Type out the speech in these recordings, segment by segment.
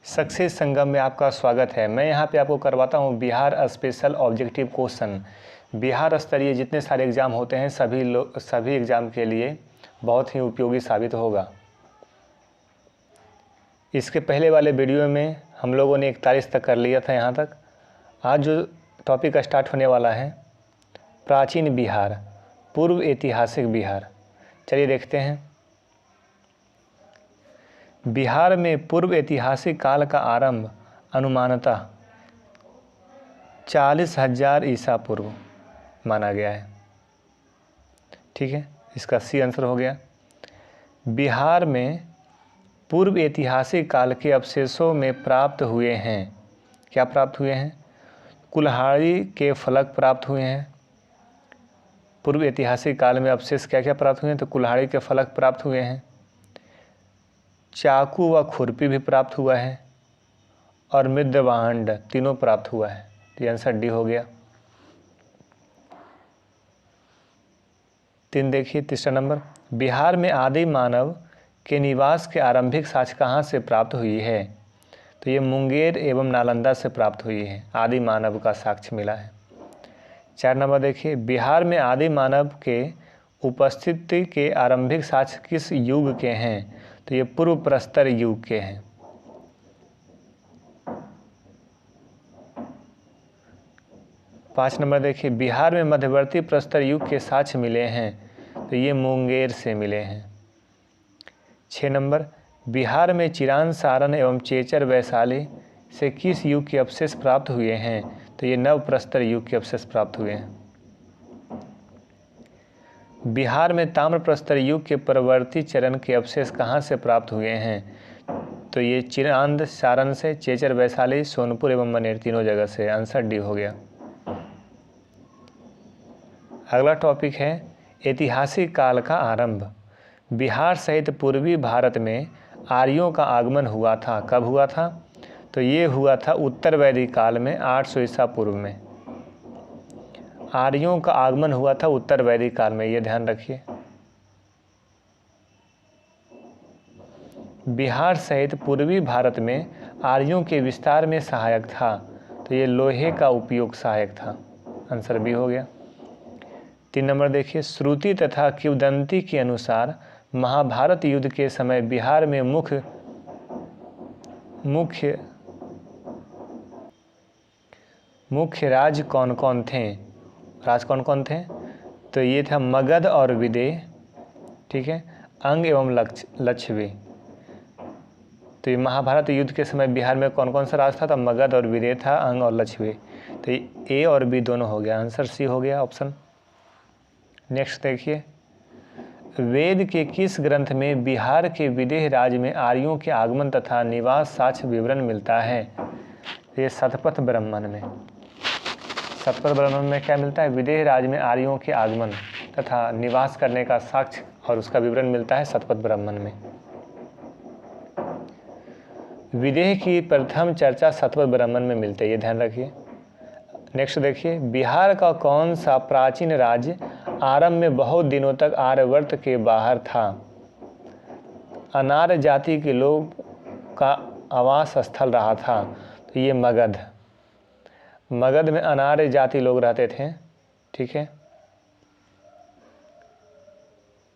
Success संगम में आपका स्वागत है। मैं यहाँ पे आपको करवाता हूँ Bihar special objective question. Bihar स्तरीय जितने सारे एग्ज़ाम होते हैं सभी एग्ज़ाम के लिए बहुत ही उपयोगी साबित होगा। इसके पहले वाले वीडियो में हम लोगों ने 41 तक कर लिया था यहाँ तक। आज जो टॉपिक स्टार्ट होने वाला है प्राचीन बिहार, पूर्व ऐतिहासिक बिहार। चलिए देखते हैं। बिहार में पूर्व ऐतिहासिक काल का आरंभ अनुमानतः 40,000 ईसा पूर्व माना गया है। ठीक है, इसका सी आंसर हो गया। बिहार में पूर्व ऐतिहासिक काल के अवशेषों में प्राप्त हुए हैं। क्या प्राप्त हुए हैं? कुल्हाड़ी के फलक प्राप्त हुए हैं। पूर्व ऐतिहासिक काल में अवशेष क्या क्या प्राप्त हुए हैं? तो कुल्हाड़ी के फलक प्राप्त हुए हैं, चाकू व खुरपी भी प्राप्त हुआ है और मृदभांड तीनों प्राप्त हुआ है। तो आंसर डी हो गया। 3 देखिए, तीसरा नंबर। बिहार में आदि मानव के निवास के आरंभिक साक्ष्य कहाँ से प्राप्त हुई है? तो ये मुंगेर एवं नालंदा से प्राप्त हुई है। आदि मानव का साक्ष्य मिला है। 4 नंबर देखिए, बिहार में आदि मानव के उपस्थिति के आरंभिक साक्ष्य किस युग के हैं? तो ये पूर्व प्रस्तर युग के हैं। 5 नंबर देखिए, बिहार में मध्यवर्ती प्रस्तर युग के साक्ष्य मिले हैं। तो ये मुंगेर से मिले हैं। 6 नंबर, बिहार में चिरान, सारण एवं चेचर वैशाली से किस युग के अवशेष प्राप्त हुए हैं? तो ये नव प्रस्तर युग के अवशेष प्राप्त हुए हैं। बिहार में ताम्र प्रस्तर युग के परवर्ती चरण के अवशेष कहाँ से प्राप्त हुए हैं? तो ये चिरांद, सारण से, चेचर वैशाली, सोनपुर एवं मनेर तीनों जगह से। आंसर डी हो गया। अगला टॉपिक है ऐतिहासिक काल का आरंभ। बिहार सहित पूर्वी भारत में आर्यों का आगमन हुआ था। कब हुआ था? तो ये हुआ था उत्तर वैदिक काल में 800 ईसा पूर्व में। आर्यों का आगमन हुआ था उत्तर वैदिक काल में, ये ध्यान रखिए। बिहार सहित पूर्वी भारत में आर्यों के विस्तार में सहायक था। तो ये लोहे का उपयोग सहायक था। आंसर बी हो गया। 3 नंबर देखिए, श्रुति तथा किंवदंती के अनुसार महाभारत युद्ध के समय बिहार में मुख्य राज कौन कौन थे? राज कौन कौन थे? तो ये था मगध और विदेह। ठीक है, अंग एवं लक्षवी। तो ये महाभारत युद्ध के समय बिहार में कौन कौन सा राज था? तो मगध और विदेह था, अंग और लक्षवी। तो ए और बी दोनों हो गया। आंसर सी हो गया, ऑप्शन। नेक्स्ट देखिए, वेद के किस ग्रंथ में बिहार के विदेह राज्य में आर्यों के आगमन तथा निवास साक्ष्य विवरण मिलता है? ये शतपथ ब्राह्मण में। शतपथ ब्राह्मण में क्या मिलता है? विदेह राज्य में आर्यों के आगमन तथा निवास करने का साक्ष्य और उसका विवरण मिलता है शतपथ ब्राह्मण में। विदेह की प्रथम चर्चा शतपथ ब्राह्मण में मिलती है, ये ध्यान रखिए। नेक्स्ट देखिए, बिहार का कौन सा प्राचीन राज्य आरंभ में बहुत दिनों तक आर्यवर्त के बाहर था? अनार्य जाति के लोग का आवास स्थल रहा था। तो ये मगध में अनार्य जाति लोग रहते थे। ठीक है।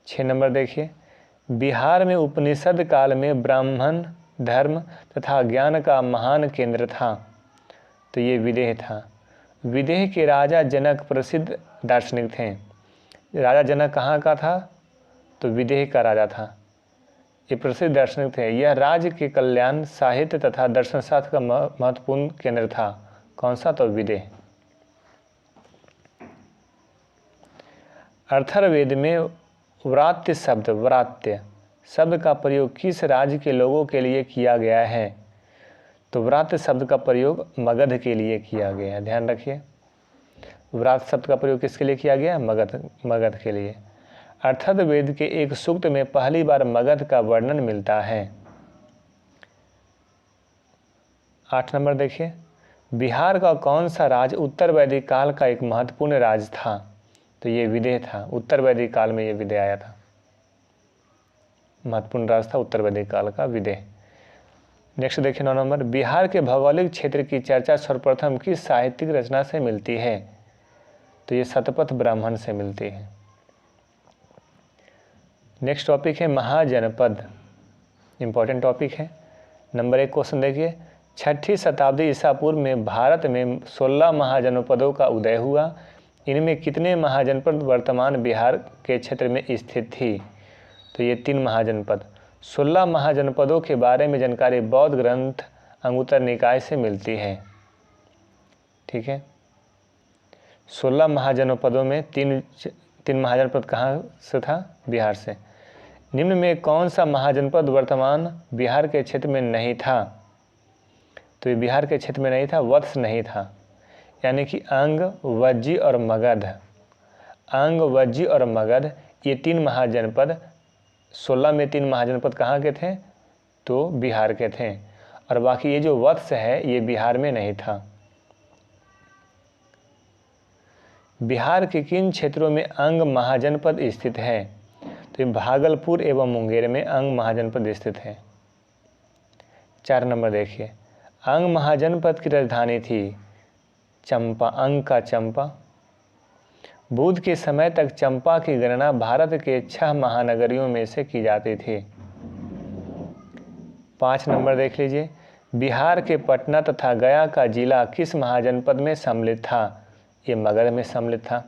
6 नंबर देखिए, बिहार में उपनिषद काल में ब्राह्मण धर्म तथा ज्ञान का महान केंद्र था। तो ये विदेह था। विदेह के राजा जनक प्रसिद्ध दार्शनिक थे। राजा जनक कहाँ का था? तो विदेह का राजा था। ये प्रसिद्ध दार्शनिक थे। यह राज्य के कल्याण, साहित्य तथा दर्शन शास्त्र का महत्वपूर्ण केंद्र था। कौन सा? तो विदेह। अथर्ववेद में व्रात्य शब्द का प्रयोग किस राज्य के लोगों के लिए किया गया है? तो व्रात्य शब्द का प्रयोग मगध के लिए किया गया है। ध्यान रखिए, व्रात शब्द का प्रयोग किसके लिए किया गया? मगध के लिए। अथर्ववेद के एक सूक्त में पहली बार मगध का वर्णन मिलता है। 8 नंबर देखिए, बिहार का कौन सा राज्य उत्तर वैदिक काल का एक महत्वपूर्ण राज्य था? तो ये विदेह था। उत्तर वैदिक काल में ये विदेह आया था। महत्वपूर्ण राज्य था उत्तर वैदिक काल का विदेह। नेक्स्ट देखिए 9 नंबर, बिहार के भौगोलिक क्षेत्र की चर्चा सर्वप्रथम किस साहित्यिक रचना से मिलती है? तो ये शतपथ ब्राह्मण से मिलती है। नेक्स्ट टॉपिक है महाजनपद, इंपॉर्टेंट टॉपिक है। नंबर 1 क्वेश्चन देखिए, 6ठी शताब्दी ईसा पूर्व में भारत में 16 महाजनपदों का उदय हुआ। इनमें कितने महाजनपद वर्तमान बिहार के क्षेत्र में स्थित थी? तो ये 3 महाजनपद। 16 महाजनपदों के बारे में जानकारी बौद्ध ग्रंथ अंगुत्तर निकाय से मिलती है। ठीक है, 16 महाजनपदों में तीन महाजनपद कहाँ से था? बिहार से। निम्न में कौन सा महाजनपद वर्तमान बिहार के क्षेत्र में नहीं था? तो ये बिहार के क्षेत्र में नहीं था, वत्स नहीं था, यानी कि अंग, वज्जी और मगध। अंग, वज्जी और मगध ये 3 महाजनपद, 16 में 3 महाजनपद कहाँ के थे? तो बिहार के थे, और बाकी ये जो वत्स है ये बिहार में नहीं था। बिहार के किन क्षेत्रों में अंग महाजनपद स्थित है? तो भागलपुर एवं मुंगेर में अंग महाजनपद स्थित है। 4 नंबर देखिए, अंग महाजनपद की राजधानी थी चंपा, अंग का चंपा। बुद्ध के समय तक चंपा की गणना भारत के 6 महानगरियों में से की जाती थी। 5 नंबर देख लीजिए, बिहार के पटना तथा गया का जिला किस महाजनपद में सम्मिलित था? ये मगध में सम्मिलित था।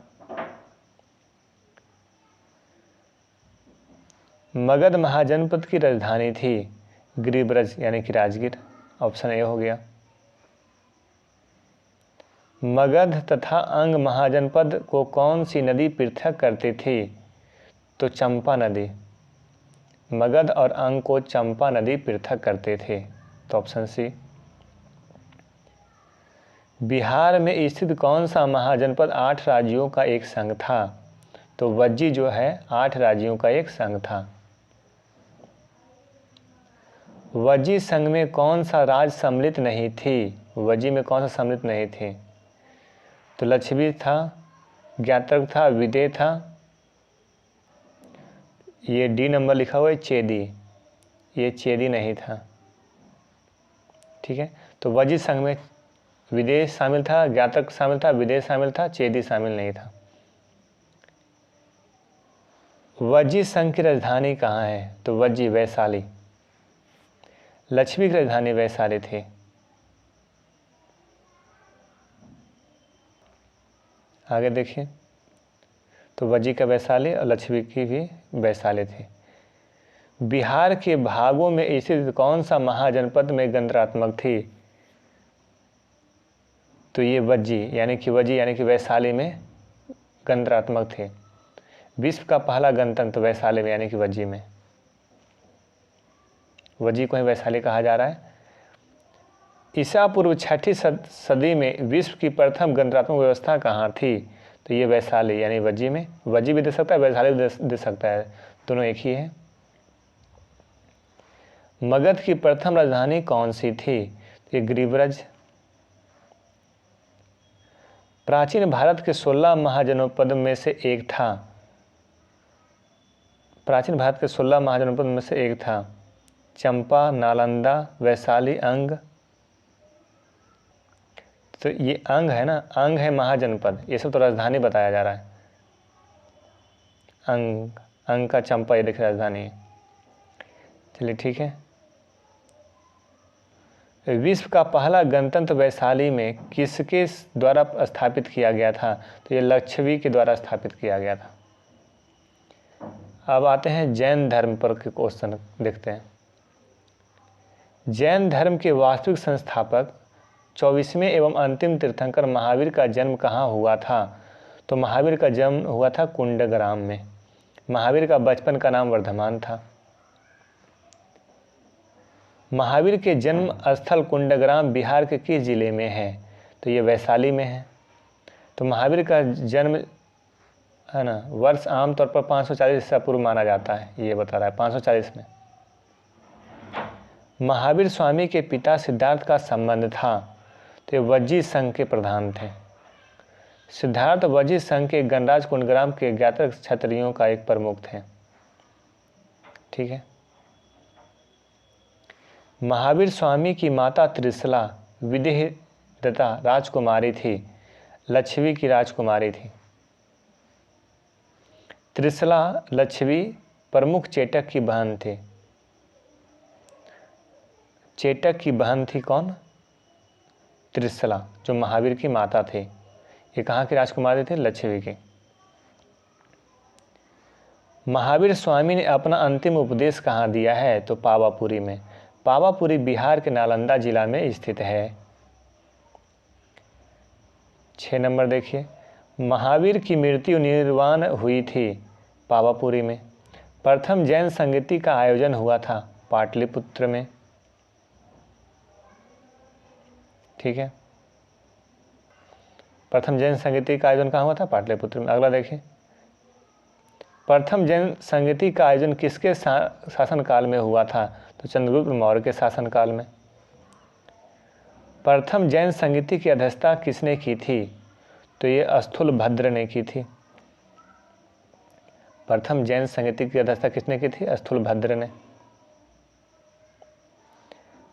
मगध महाजनपद की राजधानी थी गिरिब्रज यानी कि राजगीर। ऑप्शन ए हो गया। मगध तथा अंग महाजनपद को कौन सी नदी पृथक करती थी? तो चंपा नदी। मगध और अंग को चंपा नदी पृथक करते थे, तो ऑप्शन सी। बिहार में स्थित कौन सा महाजनपद 8 राज्यों का एक संघ था? तो वज्जी जो है 8 राज्यों का एक संघ था। वज्जी संघ में कौन सा राज्य सम्मिलित नहीं थी? वज्जी में कौन सा सम्मिलित नहीं थी? तो लक्षद्वीप था, ज्ञातक था, विदेह था, ये डी नंबर लिखा हुआ है चेदी, ये चेदी नहीं था। ठीक है, तो वज्जी संघ में विदेह शामिल था, ज्ञातक शामिल था, विदेह शामिल था, चेदी शामिल नहीं था। वज्जी संघ की राजधानी कहाँ है? तो वज्जी वैशाली। लक्ष्मी की राजधानी वैशाली थी। आगे देखिए, तो वज्जी का वैशाली और लक्ष्मी की भी वैशाली थी। बिहार के भागों में स्थित कौन सा महाजनपद में गणरात्मक थी? तो ये वज्जी यानी कि वैशाली में गणरात्मक थे। विश्व का पहला गणतंत्र वैशाली में यानी कि वज्जी में। वज्जी को ही वैशाली कहा जा रहा है। ईसा पूर्व 6ठी सदी में विश्व की प्रथम गणरात्मक व्यवस्था कहाँ थी? तो ये वैशाली यानी वज्जी में। वज्जी भी दे सकता है, वैशाली भी दे सकता है, दोनों एक ही है। मगध की प्रथम राजधानी कौन सी थी? तो ये गिरिब्रज। प्राचीन भारत के 16 महाजनपद में से एक था। प्राचीन भारत के 16 महाजनपद में से एक था चंपा, नालंदा, वैशाली, अंग। तो ये अंग है ना, अंग है महाजनपद, ये सब तो राजधानी बताया जा रहा है। अंग का चंपा ये देखिए राजधानी है। चलिए ठीक है। विश्व का पहला गणतंत्र वैशाली में किसके द्वारा स्थापित किया गया था? तो ये लक्षवी के द्वारा स्थापित किया गया था। अब आते हैं जैन धर्म पर के क्वेश्चन देखते हैं। जैन धर्म के वास्तविक संस्थापक 24वें एवं अंतिम तीर्थंकर महावीर का जन्म कहाँ हुआ था? तो महावीर का जन्म हुआ था कुंडग्राम में। महावीर का बचपन का नाम वर्धमान था। महावीर के जन्म स्थल कुंडग्राम बिहार के किस जिले में है? तो ये वैशाली में है। तो महावीर का जन्म है ना वर्ष आमतौर पर 540 ईसा पूर्व माना जाता है, ये बता रहा है 540 में। महावीर स्वामी के पिता सिद्धार्थ का संबंध था, तो ये वज्जी संघ के प्रधान थे। सिद्धार्थ वज्जी संघ के गणराज कुंडग्राम के ज्ञातक क्षत्रियों का एक प्रमुख थे। ठीक है। महावीर स्वामी की माता त्रिशला विदेहदत्ता राजकुमारी थी, लच्छवी की राजकुमारी थी। त्रिशला लच्छवी प्रमुख चेटक की बहन थी। चेटक की बहन थी कौन? त्रिशला, जो महावीर की माता थे। ये कहाँ की राजकुमारी थी? लच्छवी की। महावीर स्वामी ने अपना अंतिम उपदेश कहाँ दिया है? तो पावापुरी में। पावापुरी बिहार के नालंदा जिला में स्थित है। 6 नंबर देखिए, महावीर की मृत्यु निर्वाण हुई थी पावापुरी में। प्रथम जैन संगीति का आयोजन हुआ था पाटलिपुत्र में। ठीक है, प्रथम जैन संगीति का आयोजन कहाँ हुआ था? पाटलिपुत्र में। अगला देखिए, प्रथम जैन संगीति का आयोजन किसके शासनकाल में हुआ था? तो चंद्रगुप्त मौर्य के शासनकाल में। प्रथम जैन संगीति की अध्यक्षता किसने की थी? तो ये स्थूलभद्र ने की थी। प्रथम जैन संगीति की अध्यक्षता किसने की थी? स्थूलभद्र ने।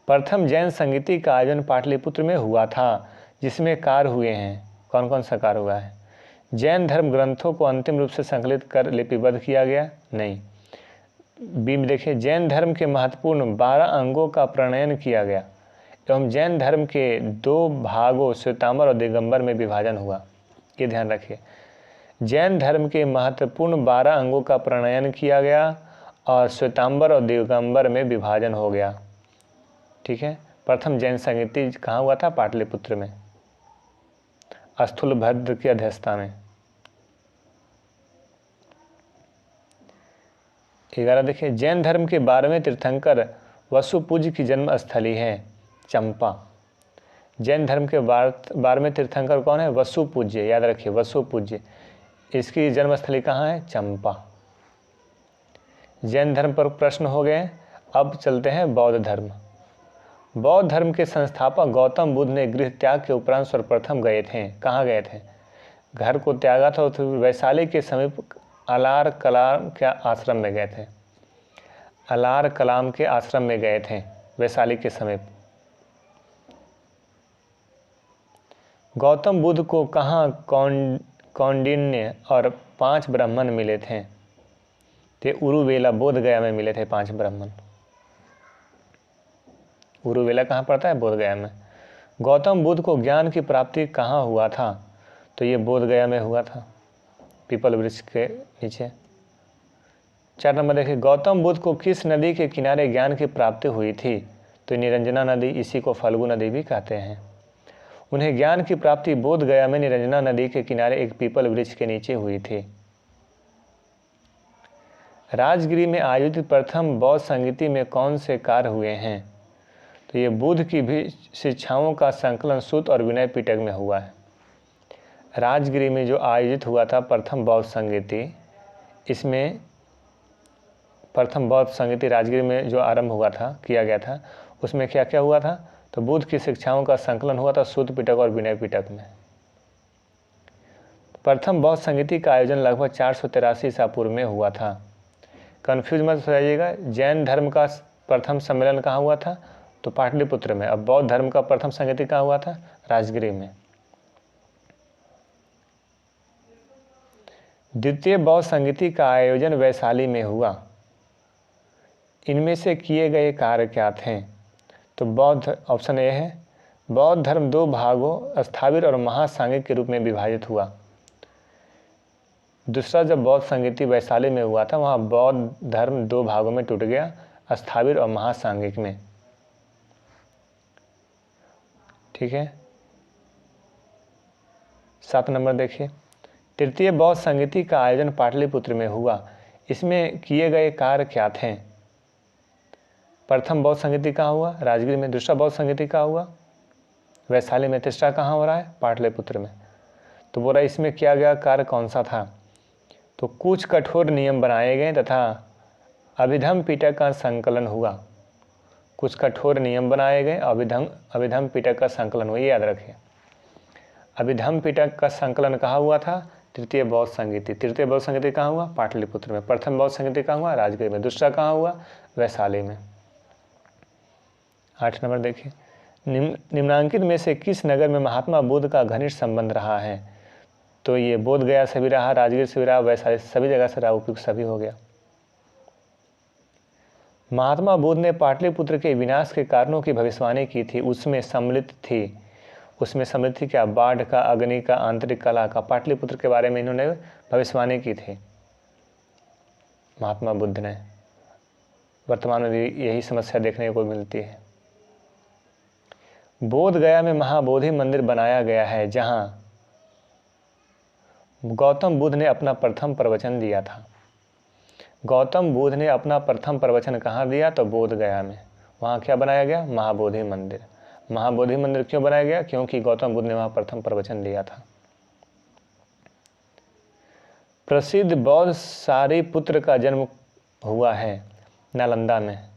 प्रथम जैन संगीति का आयोजन पाटलिपुत्र में हुआ था, जिसमें कार्य हुए हैं। कौन कौन सा कार्य हुआ है? जैन धर्म ग्रंथों को अंतिम रूप से संकलित कर लिपिबद्ध किया गया? नहीं। बी में देखिए, जैन धर्म के महत्वपूर्ण 12 अंगों का प्रणयन किया गया एवं जैन धर्म के 2 भागों श्वेतांबर और दिगंबर में विभाजन हुआ। ये ध्यान रखिए, जैन धर्म के महत्वपूर्ण 12 अंगों का प्रणयन किया गया और श्वेतांबर और दिगंबर में विभाजन हो गया। ठीक है, प्रथम जैन संगीति कहाँ हुआ था? पाटलिपुत्र में, स्थूलभद्र की अध्यक्षता में। 11 देखिए, जैन धर्म के 12वें तीर्थंकर वसुपूज्य की जन्मस्थली है चंपा। जैन धर्म के 12वें तीर्थंकर कौन है? वसुपूज्य। याद रखिए, वसुपूज्य। इसकी जन्मस्थली कहाँ है? चंपा। जैन धर्म पर प्रश्न हो गए। अब चलते हैं बौद्ध धर्म। बौद्ध धर्म के संस्थापक गौतम बुद्ध ने गृह त्याग के उपरांत सर्वप्रथम गए थे। कहाँ गए थे? घर को त्यागा था तो वैशाली के समीप अलार कलाम के आश्रम में गए थे। अलार कलाम के आश्रम में गए थे, वैशाली के समीप। गौतम बुद्ध को कहाँ कौंडिन्य और 5 ब्राह्मण मिले थे? ते उरुवेला बोध गया में मिले थे 5 ब्राह्मण। उरुवेला कहाँ पड़ता है? बोध गया में। गौतम बुद्ध को ज्ञान की प्राप्ति कहाँ हुआ था? तो ये बोध गया में हुआ था, पीपल वृक्ष के नीचे। 4 नंबर देखिए, गौतम बुद्ध को किस नदी के किनारे ज्ञान की प्राप्ति हुई थी? तो निरंजना नदी, इसी को फल्गु नदी भी कहते हैं। उन्हें ज्ञान की प्राप्ति बोध गया में निरंजना नदी के किनारे एक पीपल वृक्ष के नीचे हुई थी। राजगिरी में आयोजित प्रथम बौद्ध संगीति में कौन से कार्य हुए हैं? तो ये बुद्ध की भी शिक्षाओं का संकलन सूत और विनय पिटक में हुआ है। राजगिरी में जो आयोजित हुआ था प्रथम बौद्ध संगीति, इसमें प्रथम बौद्ध संगीति राजगिरी में जो आरंभ हुआ था, किया गया था, उसमें क्या क्या हुआ था? तो बुद्ध की शिक्षाओं का संकलन हुआ था सूत पिटक और विनय पिटक में। प्रथम बौद्ध संगीति का आयोजन लगभग 483 ईसा पूर्व में हुआ था। कन्फ्यूज मत हो जाइएगा, जैन धर्म का प्रथम सम्मेलन कहाँ हुआ था? तो पाटलिपुत्र में। अब बौद्ध धर्म का प्रथम संगीति कहाँ हुआ था? राजगिरी में। द्वितीय बौद्ध संगीति का आयोजन वैशाली में हुआ। इनमें से किए गए कार्य क्या थे? तो बौद्ध, ऑप्शन ए है, बौद्ध धर्म 2 भागों स्थाविर और महासांगिक के रूप में विभाजित हुआ। दूसरा, जब बौद्ध संगीति वैशाली में हुआ था, वहाँ बौद्ध धर्म 2 भागों में टूट गया, स्थाविर और महासांगिक में। ठीक है, 7 नंबर देखिए, तृतीय बौद्ध संगीति का आयोजन पाटलिपुत्र में हुआ। इसमें किए गए कार्य क्या थे? प्रथम बौद्ध संगीति कहाँ हुआ? राजगिरी में। दूसरा बौद्ध संगीति कहाँ हुआ? वैशाली में। तीसरा कहाँ हो रहा है? पाटलिपुत्र में। तो बोला इसमें किया गया कार्य कौन सा था? तो कुछ कठोर नियम बनाए गए तथा अभिधम पिटक का संकलन हुआ। कुछ कठोर नियम बनाए गए, अभिधम पिटक का संकलन हुआ। ये याद रखिए, अभिधम पिटक का संकलन कहाँ हुआ था? तृतीय बौद्ध संगीति। तृतीय बौद्ध संगीति कहाँ हुआ? पाटलिपुत्र में। प्रथम बौद्ध संगीति कहाँ हुआ? राजगिरी में। दूसरा कहाँ हुआ? वैशाली में। 8 नंबर देखिए, निम्नांकित में से किस नगर में महात्मा बुद्ध का घनिष्ठ संबंध रहा है? तो ये बोध गया से भी रहा, राजगीर से भी रहा, वैशाली, सभी जगह से रहा, उपयुक्त सभी हो गया। महात्मा बुद्ध ने पाटलिपुत्र के विनाश के कारणों की भविष्यवाणी की थी, उसमें सम्मिलित थी क्या? बाढ़ का, अग्नि का, आंतरिक कला का। पाटलिपुत्र के बारे में इन्होंने भविष्यवाणी की थी महात्मा बुद्ध ने। वर्तमान में भी यही समस्या देखने को मिलती है। बोध गया में महाबोधि मंदिर बनाया गया है, जहां गौतम बुद्ध ने अपना प्रथम प्रवचन दिया था। गौतम बुद्ध ने अपना प्रथम प्रवचन कहाँ दिया? तो बोध गया में। वहाँ क्या बनाया गया? महाबोधि मंदिर। महाबोधि मंदिर क्यों बनाया गया? क्योंकि गौतम बुद्ध ने वहाँ प्रथम प्रवचन दिया था। प्रसिद्ध बौद्ध सारिपुत्र का जन्म हुआ है नालंदा में।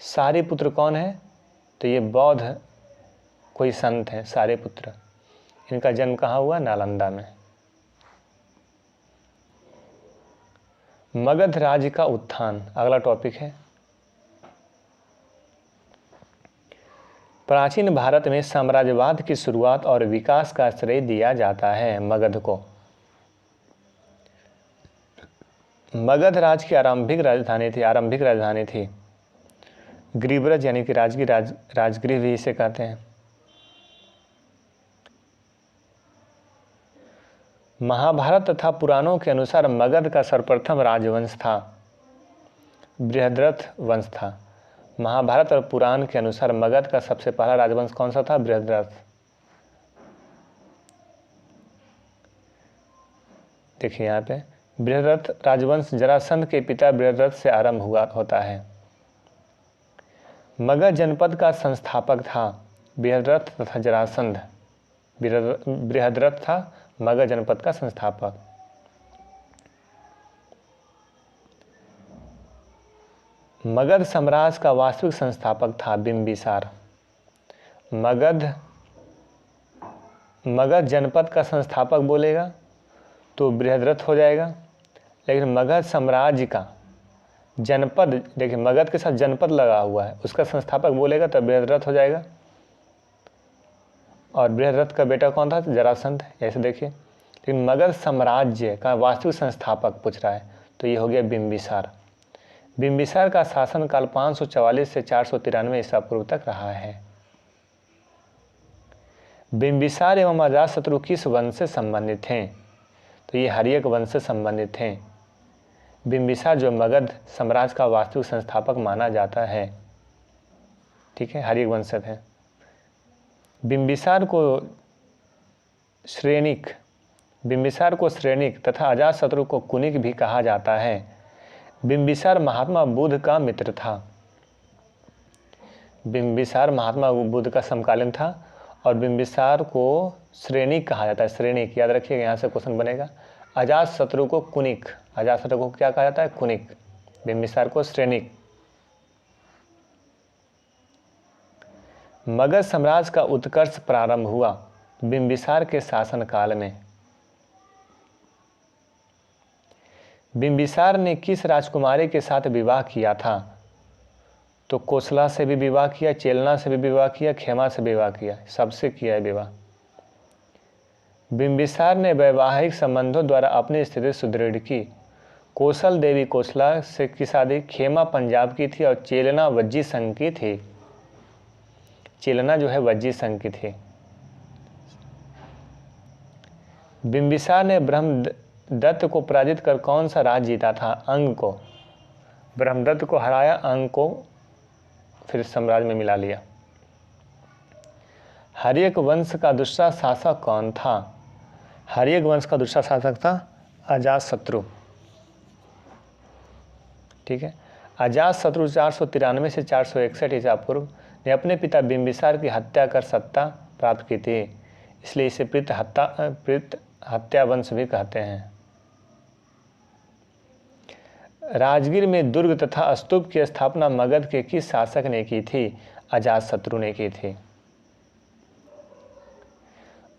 सारिपुत्र कौन है? तो ये बौद्ध कोई संत हैं, सारिपुत्र। इनका जन्म कहाँ हुआ? नालंदा में। मगध राज्य का उत्थान अगला टॉपिक है। प्राचीन भारत में साम्राज्यवाद की शुरुआत और विकास का श्रेय दिया जाता है मगध को। मगध राज्य की आरंभिक राजधानी थी गिरिब्रज, यानी कि राजगृह भी इसे कहते हैं। महाभारत तथा पुराणों के अनुसार मगध का सर्वप्रथम राजवंश था बृहद्रथ वंश था। महाभारत और पुराण के अनुसार मगध का सबसे पहला राजवंश कौन सा था? बृहद्रथ। देखिए यहाँ पे बृहद्रथ राजवंश जरासंध के पिता बृहद्रथ से आरंभ होता है। मगध जनपद का संस्थापक था बृहद्रथ तथा जरासंध। बृहद्रथ था मगध जनपद का संस्थापक। मगध साम्राज्य का वास्तविक संस्थापक था बिंबिसार। मगध जनपद का संस्थापक बोलेगा तो बृहद्रथ हो जाएगा, लेकिन मगध साम्राज्य का जनपद, देखिए मगध के साथ जनपद लगा हुआ है, उसका संस्थापक बोलेगा तो बृहद्रथ हो जाएगा। और बृहद्रथ का बेटा कौन था? जरासंध। ऐसे देखिए, लेकिन मगध साम्राज्य का वास्तविक संस्थापक पूछ रहा है तो ये हो गया बिंबिसार। बिंबिसार का शासनकाल 544 से 493 ईसा पूर्व तक रहा है। बिंबिसार एवं अजातशत्रु किस वंश से संबंधित हैं? तो ये हर्यक वंश से संबंधित हैं। बिंबिसार जो मगध साम्राज्य का वास्तविक संस्थापक माना जाता है, ठीक है, हर्यक वंश से थे। बिंबिसार को श्रेणिक तथा अजातशत्रु को कुनिक भी कहा जाता है। बिंबिसार महात्मा बुद्ध का मित्र था। बिंबिसार महात्मा बुद्ध का समकालीन था और बिंबिसार को श्रेणिक कहा जाता है। श्रेणिक याद रखिएगा, यहाँ से क्वेश्चन बनेगा। अजातशत्रु को कुनिक, अजातशत्रु को क्या कहा जाता है? कुनिक। बिंबिसार को श्रेणिक। मगध साम्राज्य का उत्कर्ष प्रारंभ हुआ बिंबिसार के शासनकाल में। बिंबिसार ने किस राजकुमारी के साथ विवाह किया था? तो कोसला से भी विवाह किया, चेलना से भी विवाह किया, खेमा से विवाह किया, सबसे किया है विवाह। बिंबिसार ने वैवाहिक संबंधों द्वारा अपनी स्थिति सुदृढ़ की। कौशल देवी कोसला से की शादी खेमा पंजाब की थी और चेलना वज्जी संघ की थी। चेलना जो है वज्जी संघ की थी। बिंबिसार ने ब्रह्मदत्त को पराजित कर कौन सा राज्य जीता था? अंग को। ब्रह्मदत्त को हराया, अंग को फिर साम्राज्य में मिला लिया। हर्यक वंश का दूसरा शासक कौन था? हर्यक वंश का दूसरा शासक था अजातशत्रु। ठीक है, अजातशत्रु 493 से 461 ईसा पूर्व ने अपने पिता बिंबिसार की हत्या कर सत्ता प्राप्त की थी, इसलिए इसे प्रीत हत्या वंश भी कहते हैं। राजगीर में दुर्ग तथा स्तूप की स्थापना मगध के किस शासक ने की थी? अजातशत्रु ने की थी।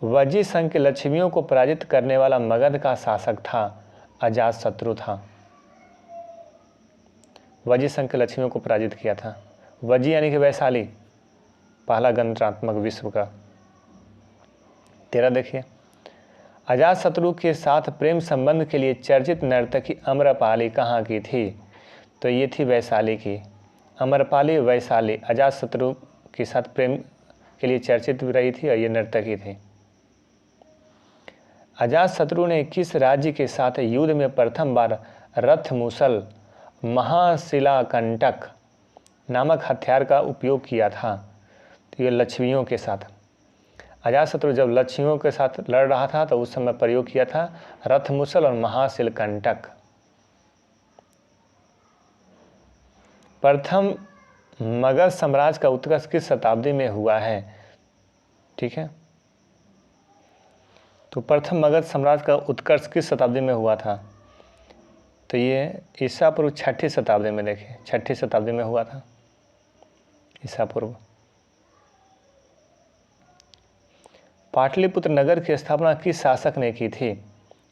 वज्जी संघ के लक्ष्मियों को पराजित करने वाला मगध का शासक था अजातशत्रु था। वज्जी संघ के लक्ष्मियों को पराजित किया था। वज्जी यानी कि वैशाली, पहला गणतंत्रात्मक विश्व का। 13 देखिए, अजातशत्रु के साथ प्रेम संबंध के लिए चर्चित नर्तकी अम्रपाली कहाँ की थी? तो ये थी वैशाली की। अम्रपाली वैशाली अजातशत्रु के साथ प्रेम के लिए चर्चित रही थी और ये नर्तकी थी। अजातशत्रु ने किस राज्य के साथ युद्ध में प्रथम बार रथ मूसल महाशिलाकंटक नामक हथियार का उपयोग किया था? तो ये लक्ष्मियों के साथ। अजातशत्रु जब लक्ष्मियों के साथ लड़ रहा था तो उस समय प्रयोग किया था रथ मूसल और महाशिलाकंटक। प्रथम मगध साम्राज्य का उत्कर्ष किस शताब्दी में हुआ है? ठीक है, तो प्रथम मगध साम्राज्य का उत्कर्ष किस शताब्दी में हुआ था? तो ये ईसा पूर्व 6ठी शताब्दी में। देखिए 6ठी शताब्दी में हुआ था ईसा पूर्व। पाटलिपुत्र नगर की स्थापना किस शासक ने की थी?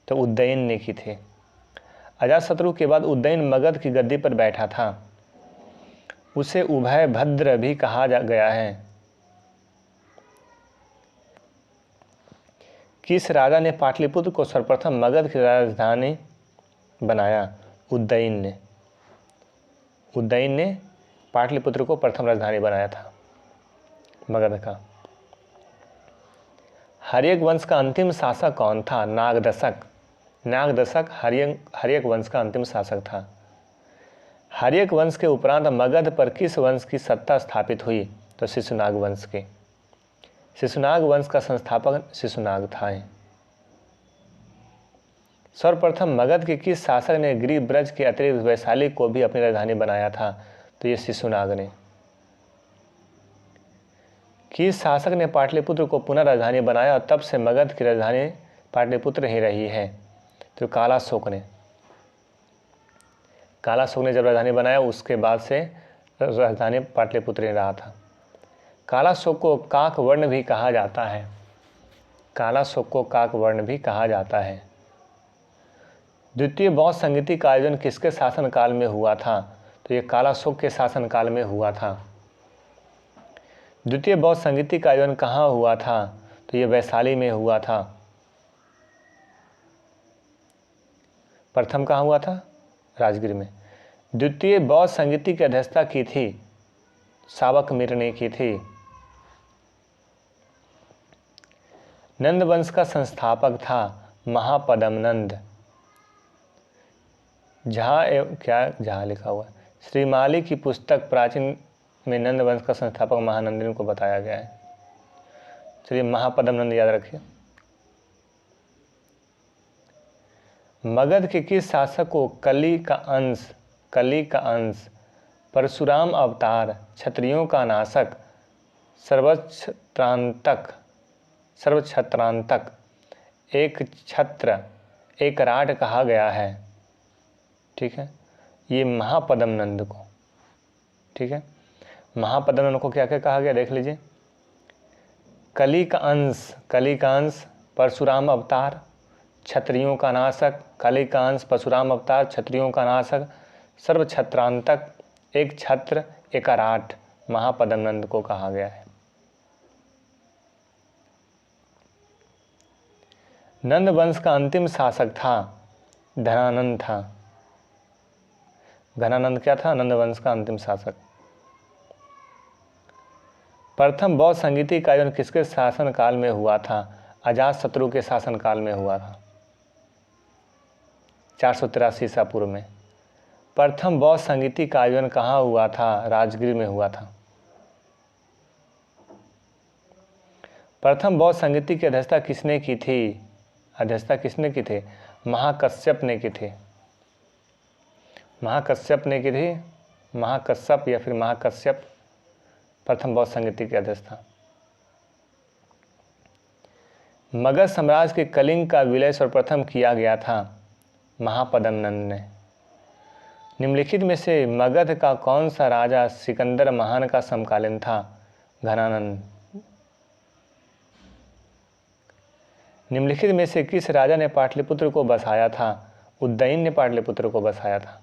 तो उदयन ने की थी। अजातशत्रु के बाद उदयन मगध की गद्दी पर बैठा था। उसे उभय भद्र भी कहा गया है। किस राजा ने पाटलिपुत्र को सर्वप्रथम मगध की राजधानी बनाया? उदयन ने। उदयन ने पाटलिपुत्र को प्रथम राजधानी बनाया था मगध का। हर्यक वंश का अंतिम शासक कौन था? नागदशक। नागदशक हर्यक वंश का अंतिम शासक था। हर्यक वंश के उपरांत मगध पर किस वंश की सत्ता स्थापित हुई? तो शिशुनाग वंश की। शिशुनाग वंश का संस्थापक शिशुनाग था। सर्वप्रथम मगध के किस शासक ने गिरि ब्रज के अतिरिक्त वैशाली को भी अपनी राजधानी बनाया था? तो ये शिशुनाग ने। किस शासक ने पाटलिपुत्र को पुनः राजधानी बनाया और तब से मगध की राजधानी पाटलिपुत्र ही रही है? तो कालाशोक ने। कालाशोक ने जब राजधानी बनाया उसके बाद से राजधानी पाटलिपुत्र ही रहा था। कालाशोक को काक वर्ण भी कहा जाता है। कालाशोक को काक वर्ण भी कहा जाता है। द्वितीय बौद्ध संगीति का आयोजन किसके शासनकाल में हुआ था? तो ये कालाशोक के शासनकाल में हुआ था। द्वितीय बौद्ध संगीति का आयोजन कहाँ हुआ था? तो ये वैशाली में हुआ था। प्रथम कहाँ हुआ था? राजगीर में। द्वितीय बौद्ध संगीति की अध्यक्षता की थी सावक मीर ने की थी। नंद वंश का संस्थापक था महापद्म नंद। झा लिखा हुआ है। श्रीमाली की पुस्तक प्राचीन में नंद वंश का संस्थापक महानंदिनी को बताया गया है। चलिए महापद्म नंद याद रखिए। मगध के किस शासक को कली का अंश, परशुराम अवतार, क्षत्रियों का नाशक, सर्वछत्रांतक, एक छत्र, एक राट कहा गया है? ठीक है, ये महापद्म नंद को। ठीक है, महापद्म नंद को क्या क्या कहा गया देख लीजिए। कली का अंश परशुराम अवतार, क्षत्रियों का नाशक, कली का अंश परशुराम अवतार, क्षत्रियों का नाशक, सर्वछत्रांतक, एक छत्र, एक राट, महापद्म नंद को कहा गया है। नंद वंश का अंतिम शासक था धनानंद था। घनानंद क्या था? नंद वंश का अंतिम शासक। प्रथम बौद्ध संगीति का आयोजन किसके शासनकाल में हुआ था? अजातशत्रु के शासनकाल में हुआ था 483 ईसा पूर्व में। प्रथम बौद्ध संगीति का आयोजन कहाँ हुआ था? राजगीर में हुआ था। प्रथम बौद्ध संगीति की अध्यक्षता किसने की थी? महाकश्यप ने की थी। महाकश्यप या फिर महाकश्यप प्रथम बौद्ध संगीति की अध्यक्षता। मगध साम्राज्य के कलिंग का विलय सर्वप्रथम किया गया था महापद्म नंद ने। निम्नलिखित में से मगध का कौन सा राजा सिकंदर महान का समकालीन था? घनानंद। निम्नलिखित में से किस राजा ने पाटलिपुत्र को बसाया था? उदयन ने पाटलिपुत्र को बसाया था।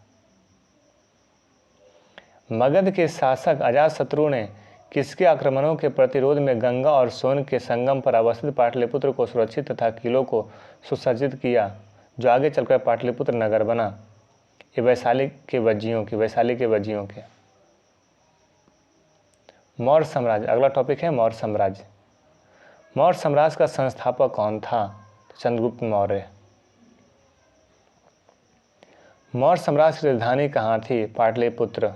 मगध के शासक अजातशत्रु ने किसके आक्रमणों के प्रतिरोध में गंगा और सोन के संगम पर अवस्थित पाटलिपुत्र को सुरक्षित तथा किलों को सुसज्जित किया, जो आगे चलकर पाटलिपुत्र नगर बना? ये वैशाली के वज्जियों के। मौर्य साम्राज्य, अगला टॉपिक है मौर्य साम्राज्य। मौर्य साम्राज्य का संस्थापक कौन था? तो चंद्रगुप्त मौर्य। मौर्य साम्राज्य की राजधानी कहाँ थी? पाटलिपुत्र।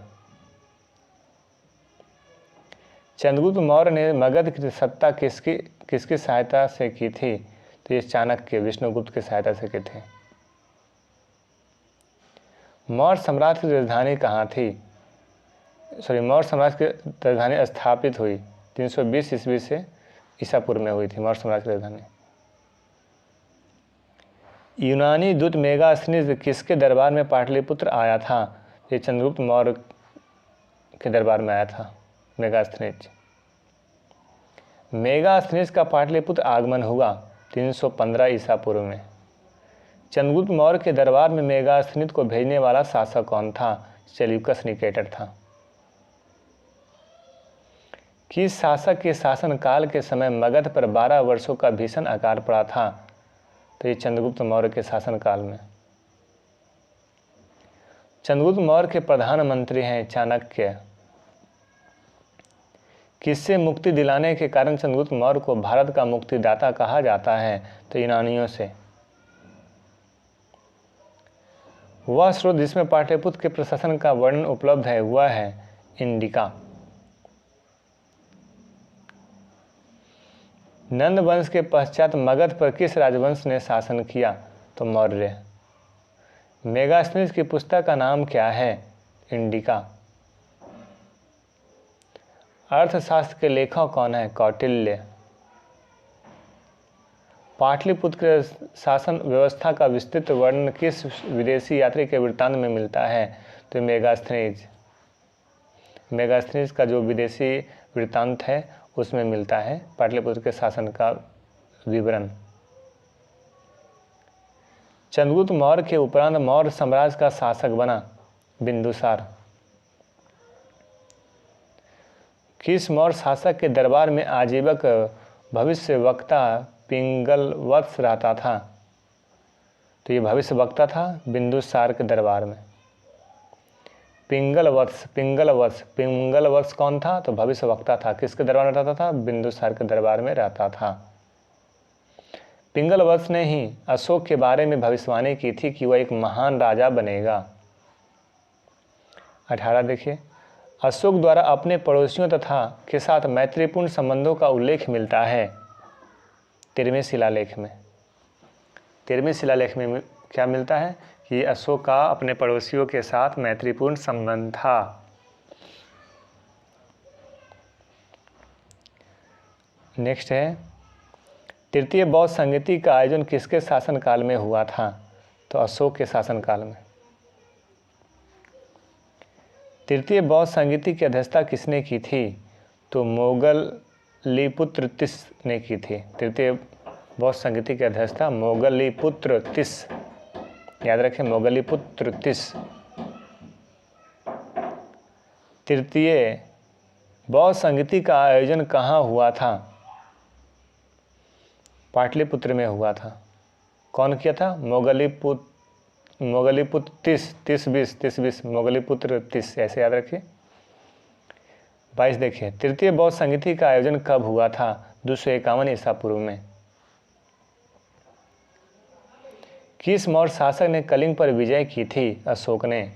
चंद्रगुप्त मौर्य ने मगध की सत्ता किसकी सहायता से की थी? तो ये चाणक्य विष्णुगुप्त की सहायता से की थी। मौर्य साम्राज्य की राजधानी कहाँ थी? मौर्य साम्राज्य की राजधानी स्थापित हुई 320 ईस्वी से ईसापुर में हुई थी मौर्य साम्राज्य की राजधानी। यूनानी दूत मेगास्थनीज किसके दरबार में पाटलिपुत्र आया था? ये चंद्रगुप्त मौर्य के दरबार में आया था मेगास्थनीज। मेगास्थनीज का पाटलिपुत्र आगमन हुआ 315 ईसा पूर्व में। चंद्रगुप्त मौर्य के दरबार में मेगास्थनीज को भेजने वाला शासक कौन था? सेल्यूकस निकेटर था। किस शासक के शासनकाल के समय मगध पर 12 वर्षों का भीषण अकाल पड़ा था? तो ये चंद्रगुप्त मौर्य के शासनकाल में। चंद्रगुप्त मौर्य के प्रधानमंत्री हैं चाणक्य। किससे मुक्ति दिलाने के कारण चंद्रगुप्त मौर्य को भारत का मुक्तिदाता कहा जाता है? तो यूनानियों से। वह स्रोत जिसमें पाटलिपुत्र के प्रशासन का वर्णन उपलब्ध है वह है इंडिका। नंद वंश के पश्चात मगध पर किस राजवंश ने शासन किया? तो मौर्य। मेगास्थनीज की पुस्तक का नाम क्या है? इंडिका। अर्थशास्त्र के लेखक कौन है? कौटिल्य। पाटलिपुत्र के शासन व्यवस्था का विस्तृत वर्णन किस विदेशी यात्री के वृत्तांत में मिलता है? तो मेगास्थनीज। मेगास्थनीज का जो विदेशी वृत्तांत है उसमें मिलता है पाटलिपुत्र के शासन का विवरण। चंद्रगुप्त मौर्य के उपरांत मौर्य साम्राज्य का शासक बना बिंदुसार। किस मौर्य शासक के दरबार में आजीवक भविष्यवक्ता पिंगलवत्स रहता था? तो ये भविष्यवक्ता था बिंदुसार के दरबार में। पिंगलवत्स कौन था? तो भविष्यवक्ता था। किसके दरबार में रहता था? बिंदुसार के दरबार में रहता था। पिंगलवत्स ने ही अशोक के बारे में भविष्यवाणी की थी कि वह एक महान राजा बनेगा। 18 देखिए, अशोक द्वारा अपने पड़ोसियों तथा के साथ मैत्रीपूर्ण संबंधों का उल्लेख मिलता है 13वें शिलालेख में। 13वें शिलालेख में क्या मिलता है? कि अशोक का अपने पड़ोसियों के साथ मैत्रीपूर्ण संबंध था। नेक्स्ट है, तृतीय बौद्ध संगीति का आयोजन किसके शासनकाल में हुआ था? तो अशोक के शासनकाल में। तृतीय बौद्ध संगीति की अध्यक्षता किसने की थी? तो मोगलीपुत्र तिस ने की थी। तृतीय बौद्ध संगीति की अध्यक्षता मोगलीपुत्र तिस, याद रखें मोगलीपुत्र तिस। तृतीय बौद्ध संगीति का आयोजन कहाँ हुआ था? पाटलिपुत्र में हुआ था। कौन किया था? मोगलीपुत्र तीस मोगलीपुत्र तीस, ऐसे याद रखिए। 22 देखिए, तृतीय बौद्ध संगीति का आयोजन कब हुआ था? 251 ईसा पूर्व में। किस मौर्य शासक ने कलिंग पर विजय की थी? अशोक ने।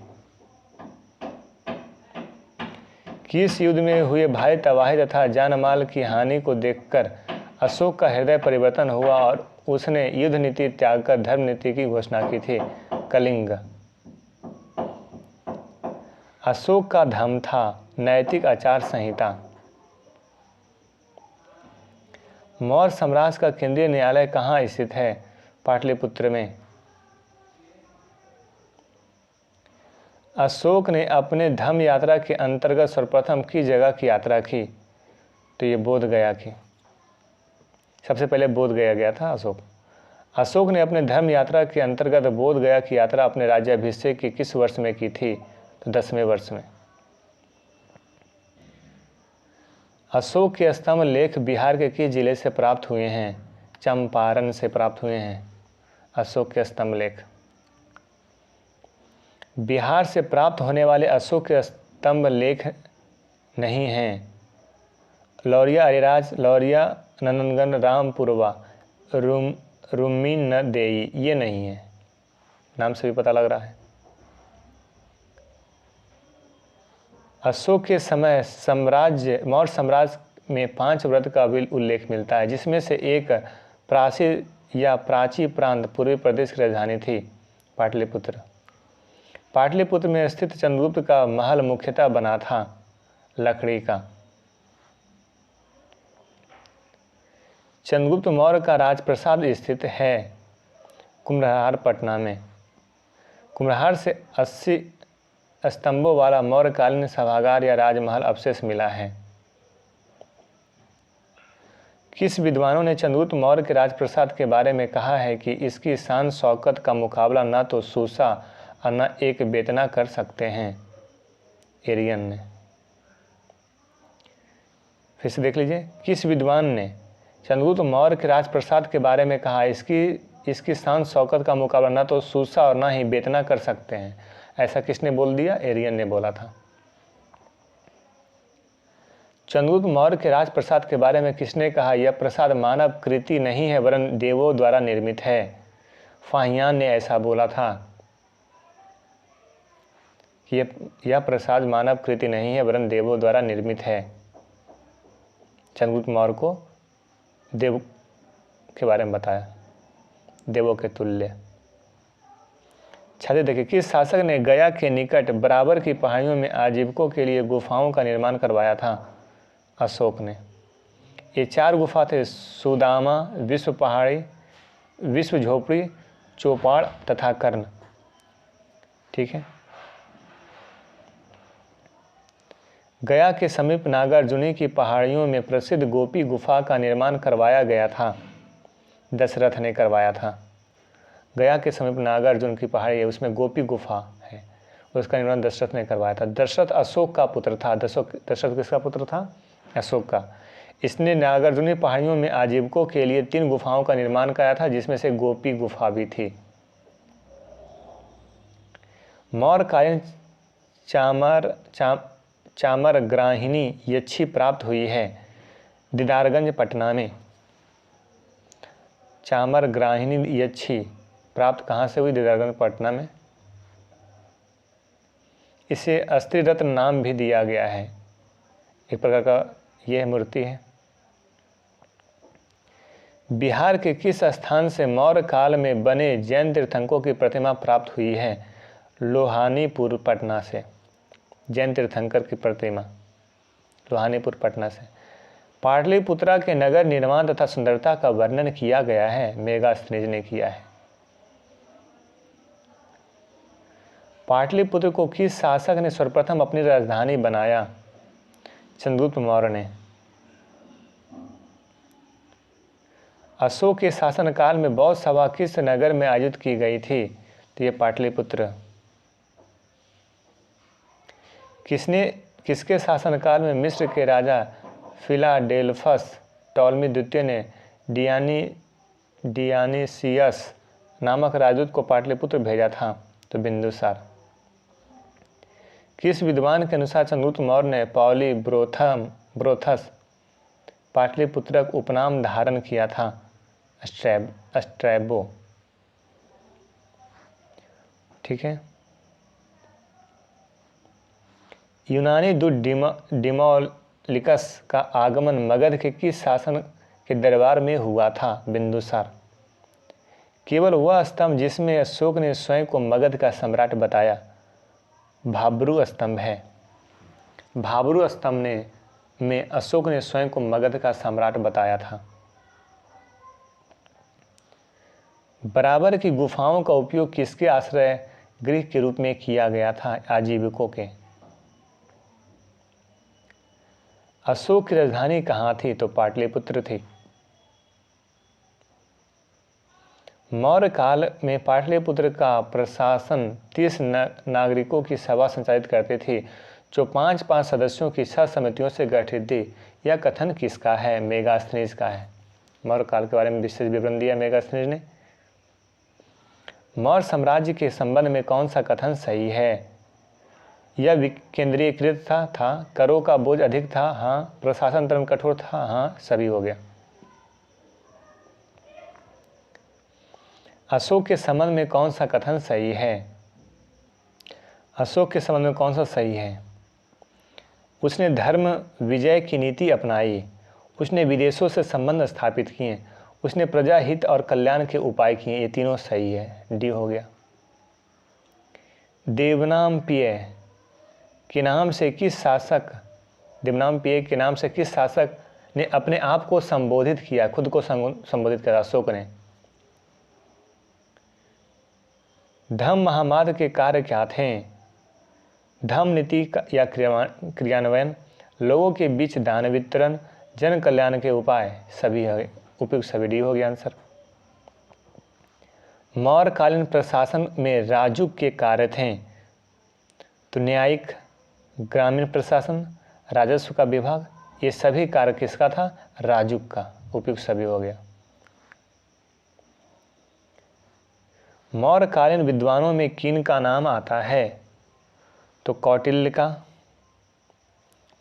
किस युद्ध में हुए भारी तबाही तथा जानमाल की हानि को देखकर अशोक का हृदय परिवर्तन हुआ और उसने युद्ध नीति त्याग कर धर्म नीति की घोषणा की थी? कलिंग। अशोक का धर्म था नैतिक आचार संहिता। मौर्य साम्राज्य का केंद्रीय न्यायालय कहाँ स्थित है? पाटलिपुत्र में। अशोक ने अपने धम्म यात्रा के अंतर्गत सर्वप्रथम किस जगह की यात्रा की? तो ये बोध गया की। सबसे पहले बोध गया गया था अशोक ने अपने धर्म यात्रा के अंतर्गत बोध गया की यात्रा अपने राज्याभिषेक के किस वर्ष में की थी? तो 10वें वर्ष में। अशोक के स्तंभ लेख बिहार के किस जिले से प्राप्त हुए हैं? चंपारण से प्राप्त हुए हैं अशोक के स्तंभ लेख। बिहार से प्राप्त होने वाले अशोक के स्तंभ लेख नहीं हैं लौरिया अरिराज, लौरिया नंदनगन, रामपुरवा, रुम्मीन न देई, ये नहीं है। नाम से भी पता लग रहा है। अशोक के समय मौर्य साम्राज्य में 5 व्रत का भी उल्लेख मिलता है, जिसमें से एक प्राची प्रांत पूर्वी प्रदेश की राजधानी थी पाटलिपुत्र। पाटलिपुत्र में स्थित चंद्रगुप्त का महल मुख्यतः बना था लकड़ी का। चंद्रगुप्त मौर्य का राजप्रासाद स्थित है कुम्हरार पटना में। कुम्हरार से 80 स्तंभों वाला मौर्यकालीन सभागार या राजमहल अवशेष मिला है। किस विद्वानों ने चंद्रगुप्त मौर्य के राजप्रासाद के बारे में कहा है कि इसकी शान शौकत का मुकाबला न तो सूसा और न एक बेतना कर सकते हैं? एरियन ने। फिर से देख लीजिए, किस विद्वान ने चंद्रगुप्त मौर्य के राजप्रासाद के बारे में कहा इसकी शान शौकत का मुकाबला न तो सूसा और न ही बेतना कर सकते हैं? ऐसा किसने बोल दिया? एरियन ने बोला था। चंद्रगुप्त मौर्य के राजप्रासाद के बारे में किसने कहा यह प्रासाद मानव कृति नहीं है वरन देवों द्वारा निर्मित है? फाहियान ने ऐसा बोला था कि यह प्रासाद मानव कृति नहीं है वरन देवों द्वारा निर्मित है। चंद्रगुप्त मौर्य को देव के बारे में बताया, देवों के तुल्य। छात्र देखिए, किस शासक ने गया के निकट बराबर की पहाड़ियों में आजीविकों के लिए गुफाओं का निर्माण करवाया था? अशोक ने। ये 4 गुफा थे: सुदामा, विश्व पहाड़ी, विश्व झोपड़ी, चौपाड़ तथा कर्ण। ठीक है। गया के समीप नागार्जुनी की पहाड़ियों में प्रसिद्ध गोपी गुफा का निर्माण करवाया गया था। दशरथ ने करवाया था। गया के समीप नागार्जुन की पहाड़ी है, उसमें गोपी गुफा है, उसका निर्माण दशरथ ने करवाया था। दशरथ अशोक का पुत्र था। दशरथ किसका पुत्र था? अशोक का। इसने नागार्जुनी पहाड़ियों में आजीविकों के लिए 3 गुफाओं का निर्माण कराया था, जिसमें से गोपी गुफा भी थी। मौर्यकालीन चामरग्राहिनी यक्षी प्राप्त हुई है दीदारगंज पटना में। चामरग्राहिनी यक्षी प्राप्त कहाँ से हुई? दीदारगंज पटना में। इसे अस्त्री रत्न नाम भी दिया गया है। एक प्रकार का यह मूर्ति है। बिहार के किस स्थान से मौर्य काल में बने जैन तीर्थंकरों की प्रतिमा प्राप्त हुई है? लोहानीपुर पटना से। जैन तीर्थंकर की प्रतिमा लोहानीपुर पटना से। पाटलिपुत्रा के नगर निर्माण तथा सुंदरता का वर्णन किया गया है। मेगास्थनीज ने किया है। पाटलिपुत्र को किस शासक ने सर्वप्रथम अपनी राजधानी बनाया? चंद्रगुप्त मौर्य ने। अशोक के शासनकाल में बौद्ध सभा किस नगर में आयोजित की गई थी? तो ये पाटलिपुत्र। किसके शासनकाल में मिस्र के राजा फिलाडेल्फस टॉलमी द्वितीय ने डियानीसियस नामक राजदूत को पाटलिपुत्र भेजा था? तो बिंदुसार। किस विद्वान के अनुसार चंद्रगुप्त मौर्य ने पॉलीब्रोथस पाटलिपुत्र का उपनाम धारण किया था? स्ट्रैबो। ठीक है। यूनानी दूत डिमोलिकस का आगमन मगध के किस शासन के दरबार में हुआ था? बिंदुसार। केवल वह स्तंभ जिसमें अशोक ने स्वयं को मगध का सम्राट बताया भाब्रू स्तंभ है। भाब्रू स्तंभ में अशोक ने स्वयं को मगध का सम्राट बताया था। बराबर की गुफाओं का उपयोग किसके आश्रय गृह के रूप में किया गया था? आजीविकों के। अशोक की राजधानी कहाँ थी? तो पाटलिपुत्र थी। मौर्य काल में पाटलिपुत्र का प्रशासन 30 नागरिकों की सभा संचालित करते थे, जो 5-5 सदस्यों की 6 समितियों से गठित थी, यह कथन किसका है? मेगास्थनीज का है। मौर्य काल के बारे में विशेष विवरण दिया मेगास्थनीज ने। मौर्य साम्राज्य के संबंध में कौन सा कथन सही है? यह केंद्रीकृत था, करों का बोझ अधिक था, हाँ। प्रशासन तंत्र कठोर था, हाँ। सभी हो गया। अशोक के संबंध में कौन सा कथन सही है? अशोक के संबंध में कौन सा सही है? उसने धर्म विजय की नीति अपनाई, उसने विदेशों से संबंध स्थापित किए, उसने प्रजा हित और कल्याण के उपाय किए। ये तीनों सही है, डी हो गया। देवनामप्रिय के नाम से किस शासक ने अपने आप को संबोधित किया, खुद को संबोधित किया? अशोक ने। धम्म महामार्ग के कार्य क्या थे? धम्म नीति या क्रियान्वयन, लोगों के बीच दान वितरण, जन कल्याण के उपाय। सभी है, उपयुक्त सभी, डी हो गया आंसर। मौर्यकालीन प्रशासन में राजुक के कार्य थे, तो न्यायिक, ग्रामीण प्रशासन, राजस्व का विभाग, ये सभी कार्य किसका था? राजुक का। उपयुक्त सभी हो गया। मौर्यकालीन विद्वानों में किन का नाम आता है? तो कौटिल्य का,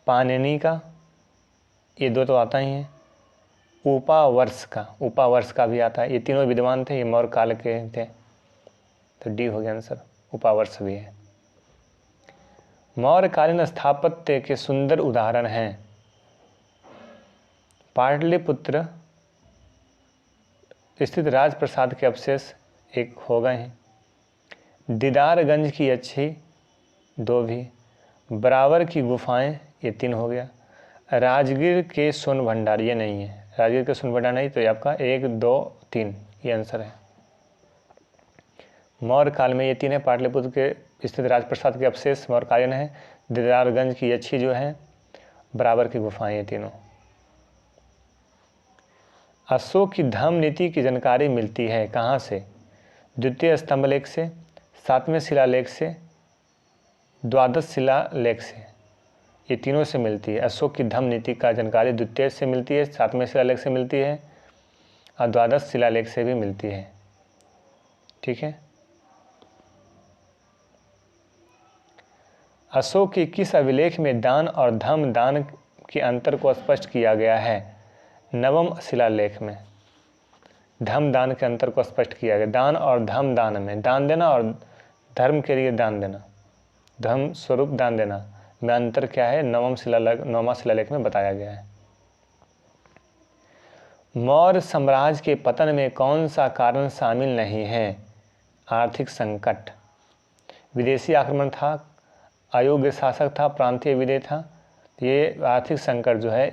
पाणिनि का, ये दो तो आता ही है। उपावर्ष का भी आता है। ये तीनों विद्वान थे, ये मौर्य काल के थे, तो डी हो गया आंसर। उपावर्ष भी है। मौर्यकालीन स्थापत्य के सुंदर उदाहरण हैं पाटलिपुत्र स्थित राजप्रसाद के अवशेष, एक हो गए हैं। दीदारगंज की अच्छी, दो भी। बराबर की गुफाएं, ये 3 हो गया। राजगीर के स्वर्ण भंडार, ये नहीं है। राजगीर के स्वर्ण भंडार नहीं, तो ये आपका 1, 2, 3 ये आंसर है। मौर्य काल में ये 3 है। पाटलिपुत्र के स्थित राजप्रसाद के अवशेष मौर्यकालीन है। दीदारगंज की अच्छी जो है, बराबर की गुफाएं, ये तीनों। अशोक की धम्म नीति की जानकारी मिलती है कहाँ से? द्वितीय स्तंभलेख से, 7वें शिलालेख से, द्वादश शिलालेख से, ये तीनों से मिलती है। अशोक की धम्म नीति का जानकारी द्वितीय से मिलती है, 7वें शिलालेख से मिलती है और द्वादश शिलालेख से भी मिलती है। ठीक है। अशोक के किस अभिलेख में दान और धम्म दान के अंतर को स्पष्ट किया गया है? 9वें शिलालेख में धम्म दान के अंतर को स्पष्ट किया गया। दान और धम्म दान में, दान देना और धर्म के लिए दान देना, धर्म स्वरूप दान देना में अंतर क्या है? 9वां शिलालेख में बताया गया है। मौर्य साम्राज्य के पतन में कौन सा कारण शामिल नहीं है? आर्थिक संकट, विदेशी आक्रमण था, अयोग्य शासक था, प्रांतीय विदय था। ये आर्थिक संकट जो है,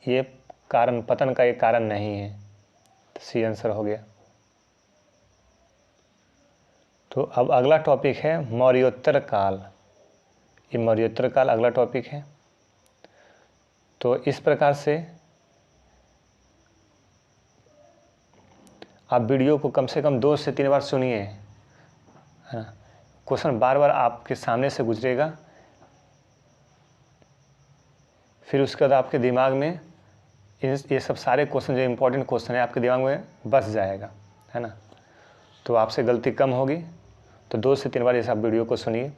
ये कारण, पतन का ये कारण नहीं है। सी आंसर हो गया। तो अब अगला टॉपिक है मौर्योत्तर काल। ये मौर्योत्तर काल अगला टॉपिक है। तो इस प्रकार से आप वीडियो को कम से कम 2 से 3 बार सुनिए, है ना। क्वेश्चन बार बार आपके सामने से गुजरेगा, फिर उसके बाद आपके दिमाग में ये सब सारे क्वेश्चन जो इम्पोर्टेंट क्वेश्चन है आपके दिमाग में बस जाएगा, है ना। तो आपसे गलती कम होगी। तो 2 से 3 बार इस आप वीडियो को सुनिए।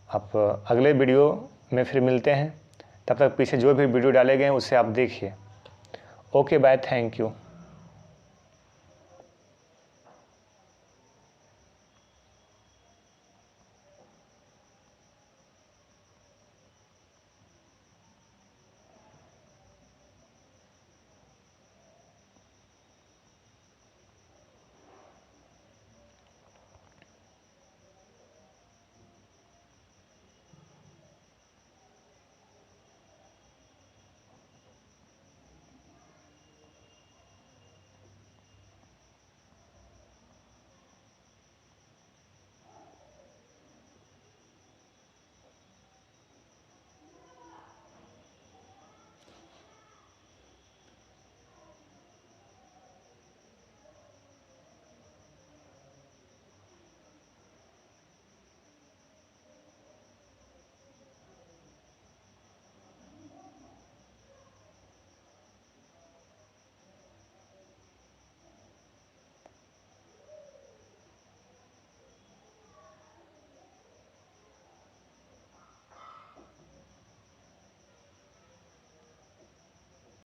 आप अगले वीडियो में फिर मिलते हैं। तब तक पीछे जो भी वीडियो डाले गए हैं उससे आप देखिए। Okay bye, thank you.